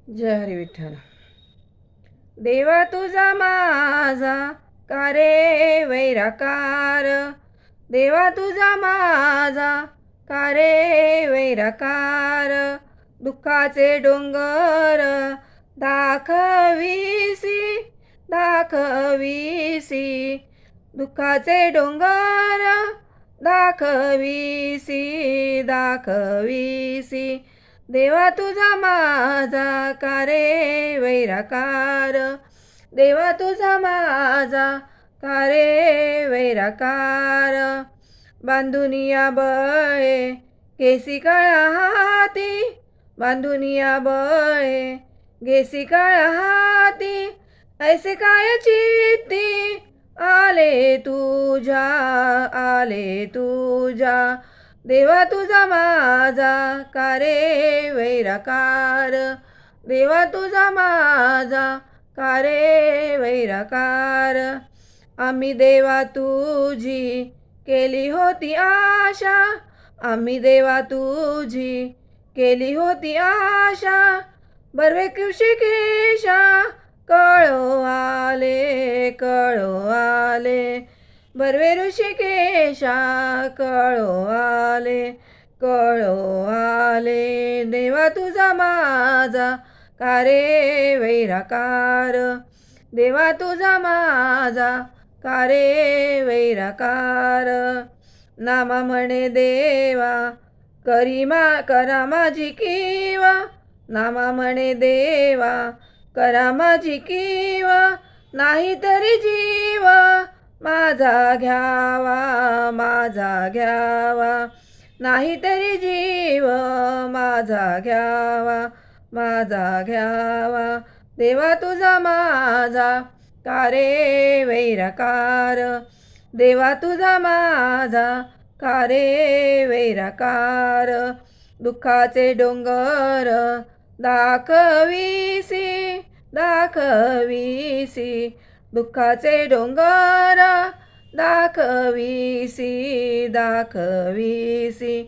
जय हरी विठ्ठल. देवा तुझा माझा का रे वैराकार, देवा तुझा माझा का रे वैराकार, दुःखाचे डोंगर दाखविसी दाखविसी, दुःखाचे डोंगर दाखविसी दाखविसी, देवा तुझा माझा का रे वैराकार, देवा तुझा माझा का रे वैराकार, बांधुनिया बळे केसी काळा हाती, बांधुनिया बळे केसी काळा हाती, ऐसे काय चित्ती आले तुझ्या आले तुझ्या, देवा तुझा माझा का रे वैराकार, देवा तुझा माझा का रे वैराकार, आम्ही देवा तुझी केली होती आशा, आम्ही देवा तुझी केली होती आशा, बर्वे ऋषिकेशा कळो आले कळो आले, बर्वे ऋषिकेशा कळो आले कळो आले, देवा तुझा माझा का रे वैराकार, देवा तुझा माझा का रे वैराकार, नामा म्हणे देवा करा माझी किवा, नामा म्हणे देवा करा माझी किवा, नाही तरी जीव माझा घ्यावा माझा घ्यावा, नाही तरी जीव माझा घ्यावा माझा घ्यावा, देवा तुझा माझा का रे वैराकार, देवा तुझा माझा का रे वैराकार, दुःखाचे डोंगर दाखविसी दाखविसी, दुःखाचे डोंगर दाखविसी दाखविसी,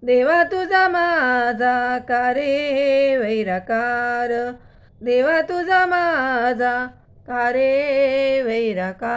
देवा तुझा माझा का रे वैराकार, देवा तुझा माझा का रे वैराकार.